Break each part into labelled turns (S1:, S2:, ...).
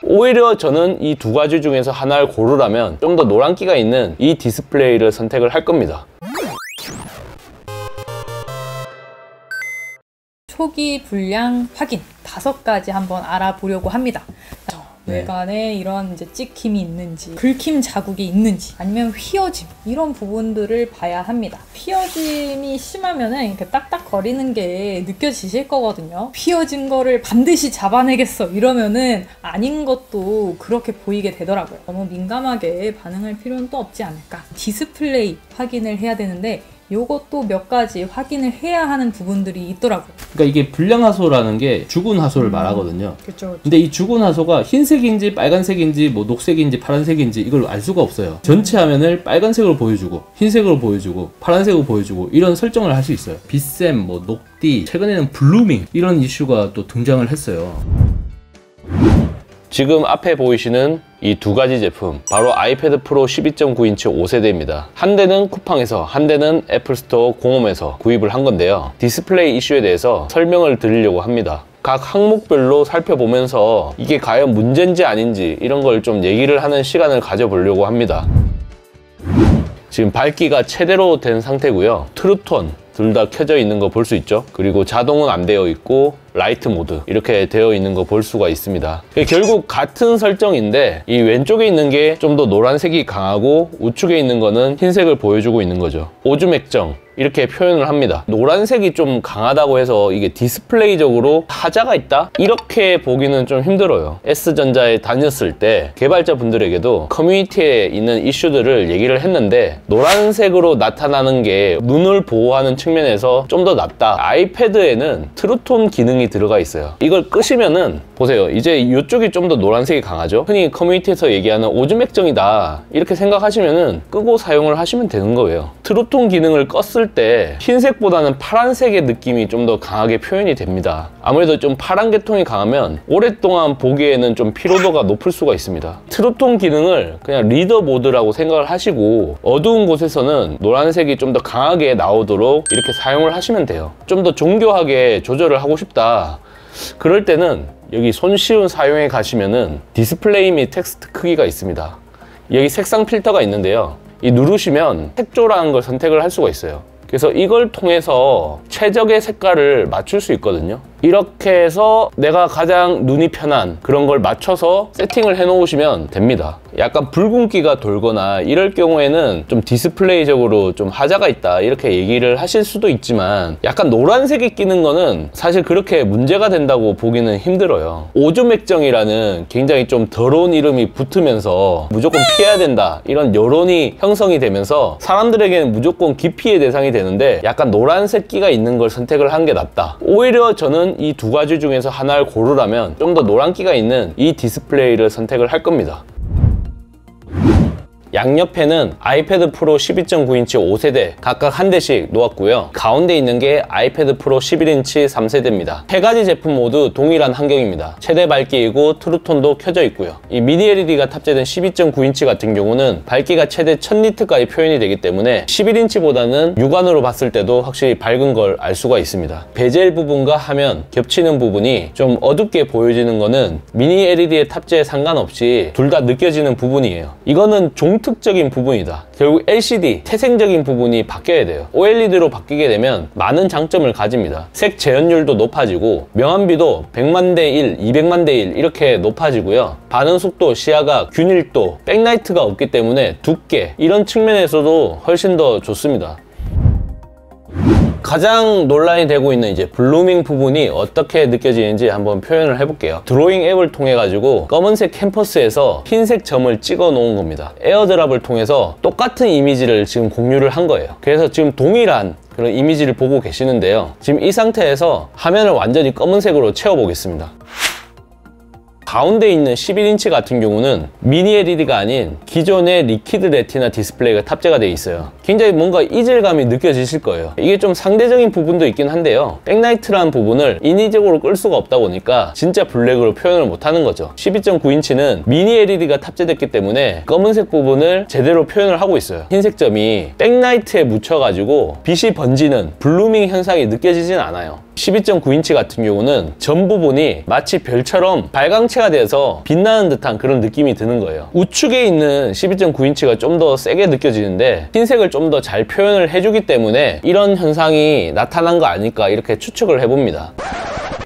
S1: 오히려 저는 이 두 가지 중에서 하나를 고르라면 좀 더 노란기가 있는 이 디스플레이를 선택을 할 겁니다.
S2: 초기 불량 확인 5가지 한번 알아보려고 합니다. 외관에 이런 이제 찍힘이 있는지, 긁힘 자국이 있는지, 아니면 휘어짐 이런 부분들을 봐야 합니다. 휘어짐이 심하면은 이렇게 딱딱 거리는 게 느껴지실 거거든요. 휘어진 거를 반드시 잡아내겠어 이러면은 아닌 것도 그렇게 보이게 되더라고요. 너무 민감하게 반응할 필요는 또 없지 않을까. 디스플레이 확인을 해야 되는데 요것도 몇 가지 확인을 해야 하는 부분들이 있더라고요.
S3: 그러니까 이게 불량하소라는 게 죽은 하소를 말하거든요.
S2: 그렇죠.
S3: 근데 이 죽은 하소가 흰색인지 빨간색인지 뭐 녹색인지 파란색인지 이걸 알 수가 없어요. 전체 화면을 빨간색으로 보여주고 흰색으로 보여주고 파란색으로 보여주고 이런 설정을 할 수 있어요. 빛샘, 뭐 녹디, 최근에는 블루밍 이런 이슈가 또 등장을 했어요.
S1: 지금 앞에 보이시는 이 두 가지 제품, 바로 아이패드 프로 12.9인치 5세대입니다. 한 대는 쿠팡에서, 한 대는 애플스토어 공홈에서 구입을 한 건데요. 디스플레이 이슈에 대해서 설명을 드리려고 합니다. 각 항목별로 살펴보면서 이게 과연 문제인지 아닌지 이런 걸 좀 얘기를 하는 시간을 가져보려고 합니다. 지금 밝기가 최대로 된 상태고요. 트루톤 둘 다 켜져 있는 거 볼 수 있죠. 그리고 자동은 안 되어 있고 라이트 모드 이렇게 되어 있는 거 볼 수가 있습니다. 결국 같은 설정인데 이 왼쪽에 있는 게 좀 더 노란색이 강하고 우측에 있는 거는 흰색을 보여주고 있는 거죠. 오줌액정 이렇게 표현을 합니다. 노란색이 좀 강하다고 해서 이게 디스플레이적으로 하자가 있다? 이렇게 보기는 좀 힘들어요. S전자에 다녔을 때 개발자분들에게도 커뮤니티에 있는 이슈들을 얘기를 했는데 노란색으로 나타나는 게 눈을 보호하는 측면에서 좀 더 낫다. 아이패드에는 트루톤 기능이 들어가 있어요. 이걸 끄시면은 보세요. 이제 이쪽이 좀 더 노란색이 강하죠. 흔히 커뮤니티에서 얘기하는 오줌액정이다 이렇게 생각하시면은 끄고 사용을 하시면 되는 거예요. 트루톤 기능을 껐을 때 흰색보다는 파란색의 느낌이 좀 더 강하게 표현이 됩니다. 아무래도 좀 파란 계통이 강하면 오랫동안 보기에는 좀 피로도가 높을 수가 있습니다. 트루톤 기능을 그냥 리더 모드라고 생각을 하시고 어두운 곳에서는 노란색이 좀 더 강하게 나오도록 이렇게 사용을 하시면 돼요. 좀 더 정교하게 조절을 하고 싶다. 그럴 때는 여기 손쉬운 사용에 가시면은 디스플레이 및 텍스트 크기가 있습니다. 여기 색상 필터가 있는데요. 이 누르시면 색조라는 걸 선택을 할 수가 있어요. 그래서 이걸 통해서 최적의 색깔을 맞출 수 있거든요. 이렇게 해서 내가 가장 눈이 편한 그런 걸 맞춰서 세팅을 해 놓으시면 됩니다. 약간 붉은기가 돌거나 이럴 경우에는 좀 디스플레이적으로 좀 하자가 있다 이렇게 얘기를 하실 수도 있지만 약간 노란색이 끼는 거는 사실 그렇게 문제가 된다고 보기는 힘들어요. 오줌액정이라는 굉장히 좀 더러운 이름이 붙으면서 무조건 피해야 된다 이런 여론이 형성이 되면서 사람들에게는 무조건 기피의 대상이 되는데 약간 노란색 끼가 있는 걸 선택을 한 게 낫다. 오히려 저는 이 두 가지 중에서 하나를 고르라면 좀 더 노란기가 있는 이 디스플레이를 선택을 할 겁니다. 양옆에는 아이패드 프로 12.9인치 5세대 각각 한 대씩 놓았고요. 가운데 있는 게 아이패드 프로 11인치 3세대입니다. 세 가지 제품 모두 동일한 환경입니다. 최대 밝기이고 트루톤도 켜져 있고요. 이 미니 LED가 탑재된 12.9인치 같은 경우는 밝기가 최대 1000니트까지 표현이 되기 때문에 11인치보다는 육안으로 봤을 때도 확실히 밝은 걸 알 수가 있습니다. 베젤 부분과 화면 겹치는 부분이 좀 어둡게 보여지는 거는 미니 LED의 탑재에 상관없이 둘 다 느껴지는 부분이에요. 이거는 종특적인 부분이다. 결국 LCD, 태생적인 부분이 바뀌어야 돼요. OLED로 바뀌게 되면 많은 장점을 가집니다. 색 재현율도 높아지고 명암비도 100만 대 1, 200만 대 1 이렇게 높아지고요. 반응 속도, 시야각, 균일도, 백라이트가 없기 때문에 두께 이런 측면에서도 훨씬 더 좋습니다. 가장 논란이 되고 있는 이제 블루밍 부분이 어떻게 느껴지는지 한번 표현을 해볼게요. 드로잉 앱을 통해 가지고 검은색 캔버스에서 흰색 점을 찍어 놓은 겁니다. 에어드랍을 통해서 똑같은 이미지를 지금 공유를 한 거예요. 그래서 지금 동일한 그런 이미지를 보고 계시는데요. 지금 이 상태에서 화면을 완전히 검은색으로 채워보겠습니다. 가운데 있는 11인치 같은 경우는 미니 LED가 아닌 기존의 리퀴드 레티나 디스플레이가 탑재가 되어 있어요. 굉장히 뭔가 이질감이 느껴지실 거예요. 이게 좀 상대적인 부분도 있긴 한데요. 백라이트라는 부분을 인위적으로 끌 수가 없다 보니까 진짜 블랙으로 표현을 못하는 거죠. 12.9인치는 미니 LED가 탑재됐기 때문에 검은색 부분을 제대로 표현을 하고 있어요. 흰색 점이 백라이트에 묻혀가지고 빛이 번지는 블루밍 현상이 느껴지진 않아요. 12.9인치 같은 경우는 전 부분이 마치 별처럼 발광체가 돼서 빛나는 듯한 그런 느낌이 드는 거예요. 우측에 있는 12.9인치가 좀 더 세게 느껴지는데 흰색을 좀 더 잘 표현을 해주기 때문에 이런 현상이 나타난 거 아닐까 이렇게 추측을 해봅니다.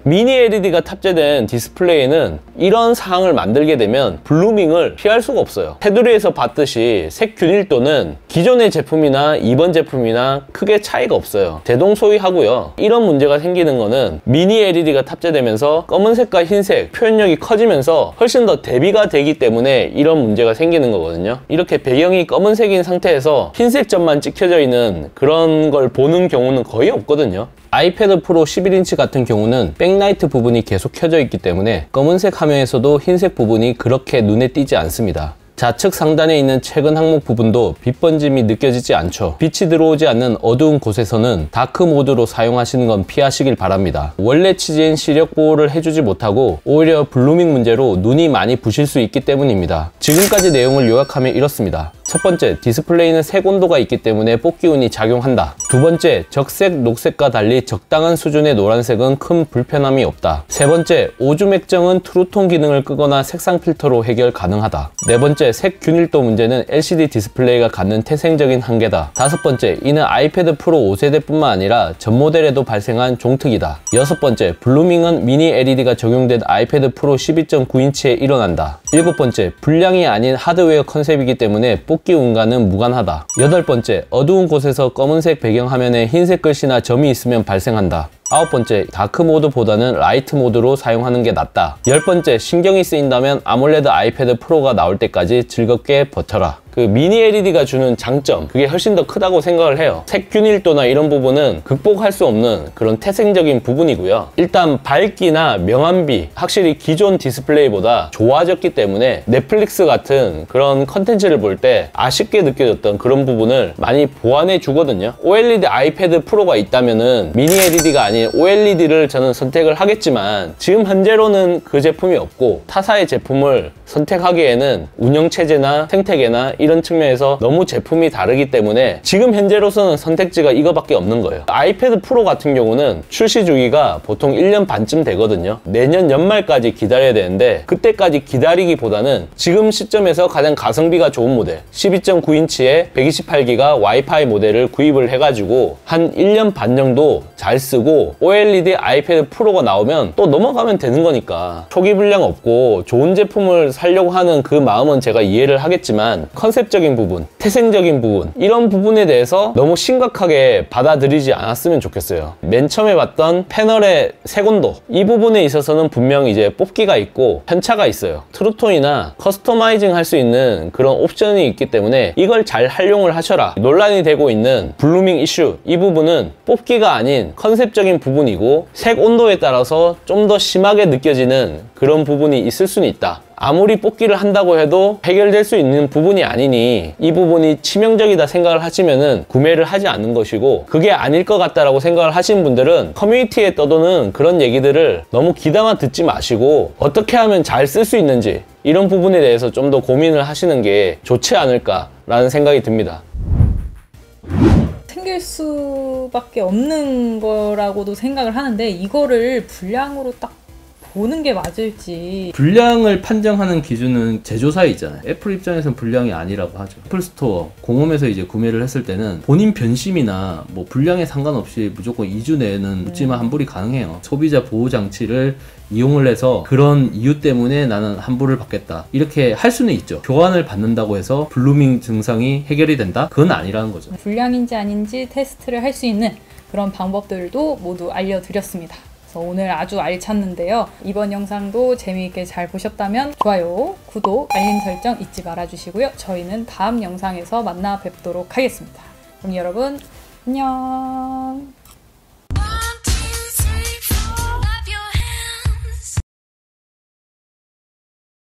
S1: 미니 LED가 탑재된 디스플레이는 이런 상황을 만들게 되면 블루밍을 피할 수가 없어요. 테두리에서 봤듯이 색 균일도는 기존의 제품이나 이번 제품이나 크게 차이가 없어요. 대동소이하고요. 이런 문제가 생기는 거는 미니 LED가 탑재되면서 검은색과 흰색 표현력이 커지면서 훨씬 더 대비가 되기 때문에 이런 문제가 생기는 거거든요. 이렇게 배경이 검은색인 상태에서 흰색 점만 찍혀져 있는 그런 걸 보는 경우는 거의 없거든요. 아이패드 프로 11인치 같은 경우는 백라이트 부분이 계속 켜져 있기 때문에 검은색 화면에서도 흰색 부분이 그렇게 눈에 띄지 않습니다. 좌측 상단에 있는 최근 항목 부분도 빛 번짐이 느껴지지 않죠. 빛이 들어오지 않는 어두운 곳에서는 다크 모드로 사용하시는 건 피하시길 바랍니다. 원래 취지인 시력 보호를 해주지 못하고 오히려 블루밍 문제로 눈이 많이 부실 수 있기 때문입니다. 지금까지 내용을 요약하면 이렇습니다. 첫 번째, 디스플레이는 색 온도가 있기 때문에 뽑기운이 작용한다. 두 번째, 적색, 녹색과 달리 적당한 수준의 노란색은 큰 불편함이 없다. 세 번째, 오줌 액정은 트루톤 기능을 끄거나 색상 필터로 해결 가능하다. 네 번째, 색 균일도 문제는 LCD 디스플레이가 갖는 태생적인 한계다. 다섯 번째, 이는 아이패드 프로 5세대뿐만 아니라 전 모델에도 발생한 종특이다. 여섯 번째, 블루밍은 미니 LED가 적용된 아이패드 프로 12.9인치에 일어난다. 일곱 번째, 불량이 아닌 하드웨어 컨셉이기 때문에 뽑기 운과는 무관하다. 여덟 번째, 어두운 곳에서 검은색 배경 화면에 흰색 글씨나 점이 있으면 발생한다. 아홉 번째, 다크 모드보다는 라이트 모드로 사용하는 게 낫다. 열 번째, 신경이 쓰인다면 아몰레드 아이패드 프로가 나올 때까지 즐겁게 버텨라. 그 미니 LED가 주는 장점, 그게 훨씬 더 크다고 생각을 해요. 색 균일도나 이런 부분은 극복할 수 없는 그런 태생적인 부분이고요. 일단 밝기나 명암비, 확실히 기존 디스플레이보다 좋아졌기 때문에 넷플릭스 같은 그런 컨텐츠를 볼 때 아쉽게 느껴졌던 그런 부분을 많이 보완해 주거든요. OLED 아이패드 프로가 있다면은 미니 LED가 아닌 OLED를 저는 선택을 하겠지만 지금 현재로는 그 제품이 없고 타사의 제품을 선택하기에는 운영체제나 생태계나 이런 측면에서 너무 제품이 다르기 때문에 지금 현재로서는 선택지가 이거밖에 없는 거예요. 아이패드 프로 같은 경우는 출시 주기가 보통 1년 반쯤 되거든요. 내년 연말까지 기다려야 되는데 그때까지 기다리기보다는 지금 시점에서 가장 가성비가 좋은 모델 12.9인치에 128기가 와이파이 모델을 구입을 해가지고 한 1년 반 정도 잘 쓰고 OLED 아이패드 프로가 나오면 또 넘어가면 되는 거니까 초기 불량 없고 좋은 제품을 살려고 하는 그 마음은 제가 이해를 하겠지만 컨셉적인 부분, 태생적인 부분 이런 부분에 대해서 너무 심각하게 받아들이지 않았으면 좋겠어요. 맨 처음에 봤던 패널의 색온도 이 부분에 있어서는 분명 이제 뽑기가 있고 편차가 있어요. 트루톤이나 커스터마이징 할 수 있는 그런 옵션이 있기 때문에 이걸 잘 활용을 하셔라. 논란이 되고 있는 블루밍 이슈 이 부분은 뽑기가 아닌 컨셉적인 부분이고 색 온도에 따라서 좀 더 심하게 느껴지는 그런 부분이 있을 수는 있다. 아무리 뽑기를 한다고 해도 해결될 수 있는 부분이 아니니 이 부분이 치명적이다 생각을 하시면은 구매를 하지 않는 것이고 그게 아닐 것 같다라고 생각을 하시는 분들은 커뮤니티에 떠도는 그런 얘기들을 너무 귀담아 듣지 마시고 어떻게 하면 잘 쓸 수 있는지 이런 부분에 대해서 좀 더 고민을 하시는 게 좋지 않을까라는 생각이 듭니다.
S2: 생길 수밖에 없는 거라고도 생각을 하는데 이거를 불량으로 딱 보는 게 맞을지.
S3: 불량을 판정하는 기준은 제조사에 있잖아요. 애플 입장에서는 불량이 아니라고 하죠. 애플 스토어 공홈에서 이제 구매를 했을 때는 본인 변심이나 뭐 불량에 상관없이 무조건 2주 내에는 묻지마 환불이 가능해요. 소비자 보호 장치를 이용을 해서 그런 이유 때문에 나는 환불을 받겠다 이렇게 할 수는 있죠. 교환을 받는다고 해서 블루밍 증상이 해결이 된다? 그건 아니라는 거죠.
S2: 불량인지 아닌지 테스트를 할 수 있는 그런 방법들도 모두 알려드렸습니다. 그래서 오늘 아주 알찼는데요. 이번 영상도 재미있게 잘 보셨다면 좋아요, 구독, 알림 설정 잊지 말아주시고요. 저희는 다음 영상에서 만나 뵙도록 하겠습니다. 그럼 여러분 안녕.